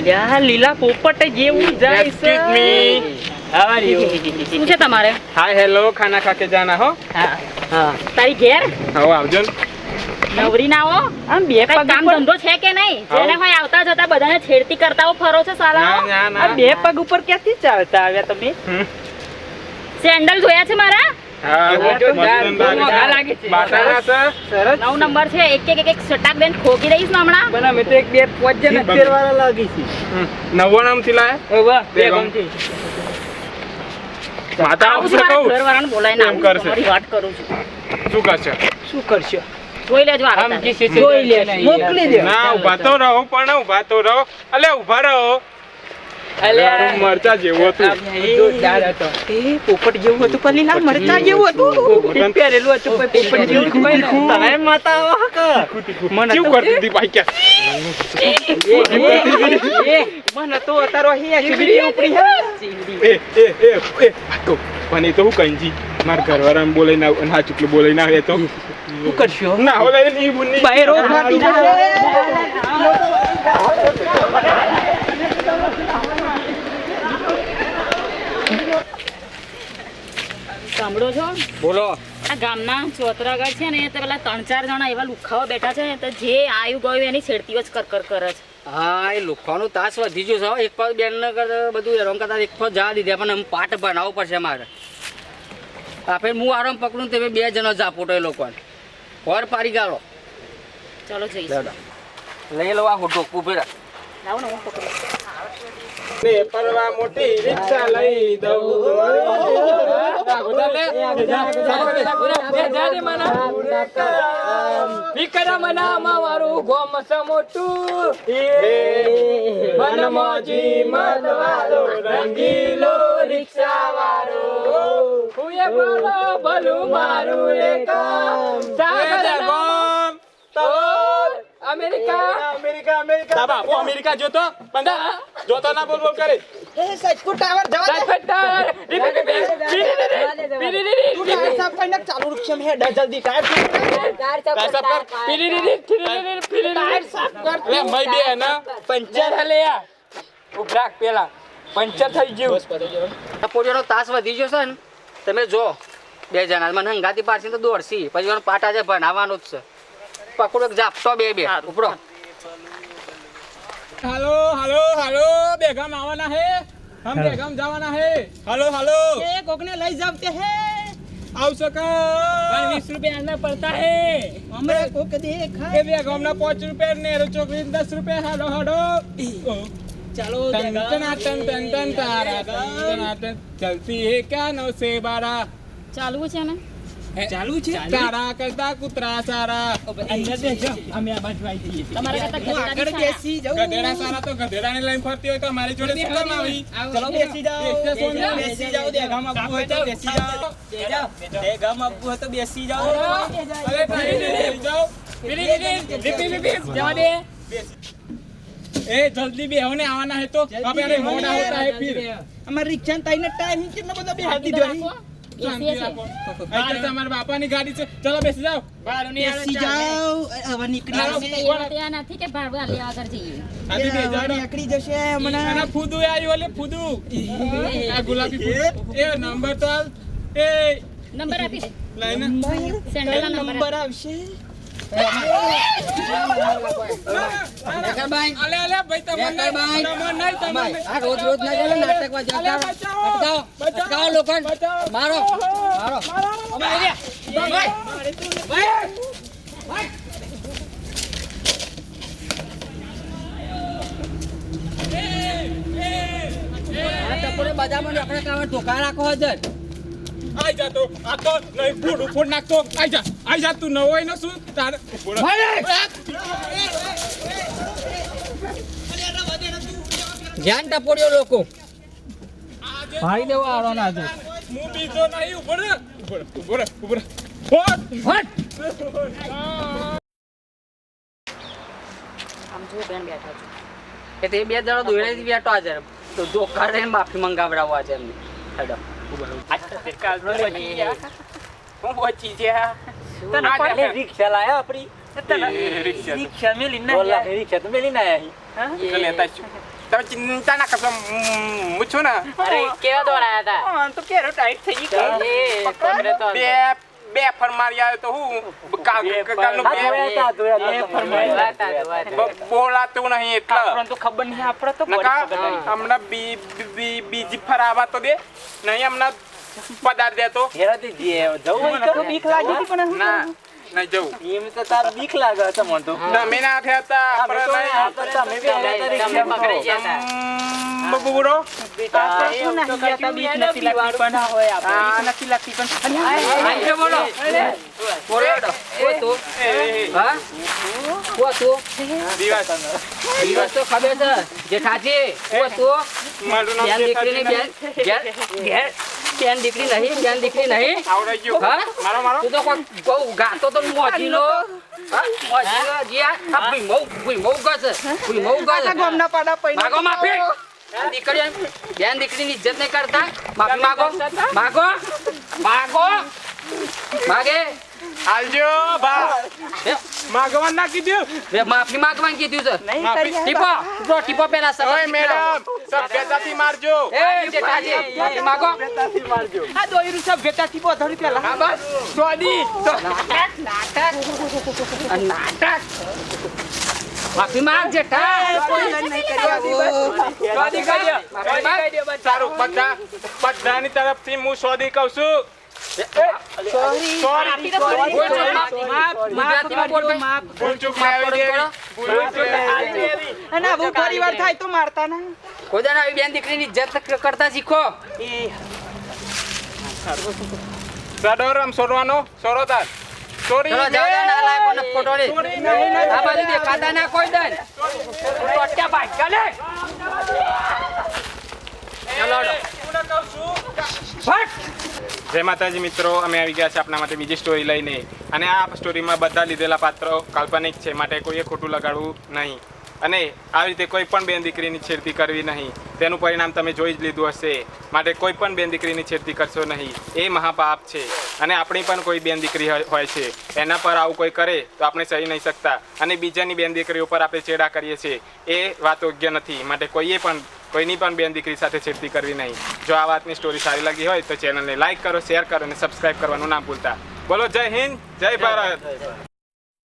યાર લીલા પોપટ જેવું જાય છે. Excuse me. How are you? શું છે તમારે? Hi, hello. ખાના ખા કે જાના હો? હા તારી ઘેર આવો આવજો ને. નવરી ના હો આમ બે પગ કામ ધંધો છે કે નહીં? જેને હોય આવતા જતા બધાને છેડતી કરતા ફરો છો સાલા. ના. આ બે પગ ઉપર ક્યાંથી ચાલતા આવ્યા તમે? સેન્ડલ જોયા છે મારા? હા, લાગે છે. બાટાના છે. સરસ 9 નંબર છે. એક સટાક દેન ખોકી દઈશ ને હમણાં. બના મે તો એક બે પાંચ જણ ફેરવાળા લાગી છે. 99 થી લાયા? વાહ બે ગમતી. માતા આવું આવશે છું, મારા કહું. ઘરવાળાને બોલાવીને એમ આવું છું, કરશે. તમારી વાત કરું છું. શું કરશે? શું કરશો? જોઈ લેજો આ જોઈ લે મોકલી દે. ના ઊભા તો રહો પણ ઊભા તો રહો. અલે ઊભા રહો. અલ્યા મરચા જેવું હતું. જોરદાર હતો. એ પોપટ જેવું હતું પણ લીલા મરચા જેવું હતું. પહેરેલું હતું પણ પોપટ જેવું કોઈ નહીં. તમે માતા આવો કે મને કેવું કરતી હતી ભાઈ કે? મને તો અતારો હે ચીબડી ઉપડી હે. એ તો પણ એ તો હું કંજી માર ઘરવાળાને બોલાઈને આવ અને હા ચૂકલું બોલાઈને આવે તો શું કરશો? ના હોલે ની બુની બાયરો ફાટી જશે. સાંભળો છો? બોલો. આ ગામના ચોતરાગઢ છે ને તે પેલા 3-4 જણા એવા લુખાઓ બેઠા છે ને તો જે આયુ ગયું એની છેડતીઓ જ કર કરે છે. હા એ લોકોનું તાસ વધી ગયું છે એક પગ બેન બધું હેરાન કરતા એક પગ જવા દીધા પણ પાઠ બનાવવો પડશે મારે આપણે હું આરામ પકડું તમે 2 જણો જાપોટો એ લોકોને ઓર પારી ગાળો ચલો જઈશું. લઈ લો આ ઢોકું ફેરા લાવો ને હું પકડું. ને પરવા મોટી રિક્ષા લઈ દઉં રંગીલો રિક્ષા વાળો અમેરિકા જોતો બંદા જોતો ના બોલ કરે એ સચકુ ટાવર જવા દે. તું ટાયર સાફ કરીને ચાલુ રિક્ષામાં હેડ જલ્દી ટાયર સાફ કર. અરે મઈ બે ના પંચર હલે યાર ઉભરાક પેલા પંચર થઈ ગયું પોડીનો તાસ વધી ગયો છે ને તમે જો 2 જણા મને હંગાતી પાડશે તો દોડશી પછી એનો પાટા છે ભણાવવાનું જ છે પકડો એક જાપતો બે ઉપરો हेलो हेलो हेलो बेगम आवाना है हम बेगम जावाना है हेलो हेलो એ કોકને લઈ જાવતે હે. आव सका 20 रुपया आना पड़ता है. અમે કોક દેખા. के बेगम ना 5 रुपए ने चॉकलेट 10 रुपए हेलो हेलो ચાલો टन टन टन टन टन तारा टन टन चलती है क्या नो से बारा ચાલુ છે ને? ચાલુ છે. तारा करता कुतरा सारा અંદર બેસો. અમે આ બાજુ આવી જઈએ. તમારા કરતા હું આગળ ગધેડાની બેસી જાઉં. ગધેડા સારા તો ગધેડાને લઈને ફરતી હોય તો મારી જોડે શું કામ આવી ચલો બેસી જાઓ. બેસી જાઓ. દેગામ આપવું હોય તો બેસી જાઓ. દેગામ આપવું હોય તો બેસી જાઓ. અરે પીરી જાઓ પીરી જવા દે. ए जल्दी भी होने आना है तो अबे अरे मोड़ा होता है फिर અમારી રિક્ષા ટાઈમ ટાઈમ કેટલો બધો બેહાડી દીધો અહીં. शांति रखो ऐसे हमारे पापा की गाड़ी से चलो बैठ जाओ બેસી જાઓ. હવે નીકળી ચાલો. જશે. ત્યાં નથી કે ભાડવા લેવા કર જઈએ. अभी भी जाओ નીકળી જશે હમણાં. ना फुदू आई वाले फुदू आ गुलाबी फुदू ए नंबर तो ए નંબર આપી દે. लाइन સેન્ડલ ના નંબર નંબર આવશે. ભાઈ अले अले भाई तमन नहीं भाई। तमन नहीं तमन नहीं આ રોજ રોજ ના ચાલે નાટકમાં अले જતા बचाओ અટકાવો લોકોને बचाओ મારો આ ટપોરે બજારમાં આપણે કામ ધોકા રાખો હજર आई जा तो आ तो नहीं फूड फूड नाक तो आई जा तू न होय न सु तार ધ્યાન ટપોડ્યો લોકો ભાઈ દેવો આરો ના જો मुंह बीजो नहीं ऊपर ऊपर ऊपर फट હટ આમ જો બેન બેઠા છે. એ તે 2 જણા દોડેથી બેઠો આજે તો ધોકા રહીને માફી મંગાવડાવવા છે એમને હેડો કાલ તો બચી ગયા. હું બચી ગયા. તને પણ રિક્ષા લાયા આપણી એ રિક્ષા તો. રિક્ષા મેલી ના બોલા. રિક્ષા તો મેલી ના આયા તો લેતા જ છું. તમે ચિંતા ના કરશો હું છું ને અરે કેવા દોડાયા હતા હા તો કેરો ટાઈટ થઈ ગઈ એ તમને તો બે ફર મારી આવ્યો તો હું કાલનું બોલાતું નહીં એટલે આપણને તો ખબર નહીં આપણે તો નકા બરી ખબર નહીં. હમણાં બીજી ફર આવા તો દે નહીં હમણાં પદાર્થ દેતો હેરાથી જવું હોય તો બીક લાગી હતી પણ ના નહીં જવું એમ તો તાર બીક લાગે છે મને તો તમે ના થયા હતા આપણે તો આપણે આ તો તમે બી આવ્યા તા તમે રિક્ષામાં પકડાઈ તો. ગયા હતા બબુડો આપણે શું નહીં ગયા બીક નથી લાગતી પણ હોય આપણે બીક નથી લાગતી પણ આંજે બોલો બોલો ઓ તું હા ઓ તું દિવસ દિવસ તો ખબર છે જેઠાજી ઓ તું મારું નામ બેન દીકરીની શેઠાજી. બેન દીકરી નહીં બેન દીકરી નહીં આવડાઈ ગયું હા? મારો મારો તું તો કોઈ બહુ ગાતો તો મોજીલો હા મોજીલો જીયા આ ભૂઈ મઉ ગસ ભૂઈ મઉ ગસ ગોમના પાડા પૈના માગો માફી બેન દીકરીની ઇજ્જત નહીં કરતા માફી માગો માગો માગો માગે આલજો બા માગવાન ના કીધું બે માફી માંગવાનું કીધું છે નહીં માફી. કરી ટીપો ટીપો ટીપો પેલા ઓય મેડમ સભ્યતાથી મારજો એ જેઠાજી માફી માગો આ દોયરું સબ ભેટાથી બોધરી પેલા હા બસ સોડી નાટક માફી માંગ જેઠા કોઈ નહીં કરી સોદી કહી દો. સારું બધાની તરફથી હું સોદી કહું છું સોરી બોલ છો, માફ, ગુજરાતીમાં બોલ ભાઈ. ભૂલચૂક ના આવી દેવી. ભૂલચૂક ના આવી દેવી. અને આવું પરિવાર થાય તો મારતા ના ખોદાના આવી બેન દીકરીની ઇજ્જત કરતા શીખો સડોરમ સોરવાનો સોરો તાર સોરી ચલો જાઓ જાઓ ના લાય કોને ફોટો લે આ બાજુ દેખાતા ના કોઈ દન ટોટિયા ભાઈ ચાલે ચલો જય માતાજી મિત્રો, અમે આવી ગયા છે આપના માટે બીજી સ્ટોરી લઈને. અને આ સ્ટોરીમાં બધા લીધેલા પાત્રો કાલ્પનિક છે, માટે કોઈએ ખોટું લગાડવું નહીં. અને આવી રીતે કોઈ પણ બેન દીકરીની છેડતી કરવી નહીં. તેનું પરિણામ તમે જોઈ જ લીધું હશે. માટે કોઈ પણ બેન દીકરીની છેડતી કરશો નહીં, એ મહાપાપ છે. અને આપણી પણ કોઈ બેન દીકરી હોય છે, એના પર આવું કોઈ કરે તો આપણે સહી નહીં શકતા. અને બીજાની બેન દીકરીઓ પર આપણે ચેડા કરીએ છીએ, એ વાત યોગ્ય નથી. માટે કોઈની પણ બેન દીકરી સાથે છેડતી કરવી નહીં. જો આ વાતની સ્ટોરી સારી લાગી હોય તો ચેનલને લાઈક કરો, શેર કરો અને સબસ્ક્રાઈબ કરવાનું ના ભૂલતા. બોલો જય હિન્દ, જય ભારત.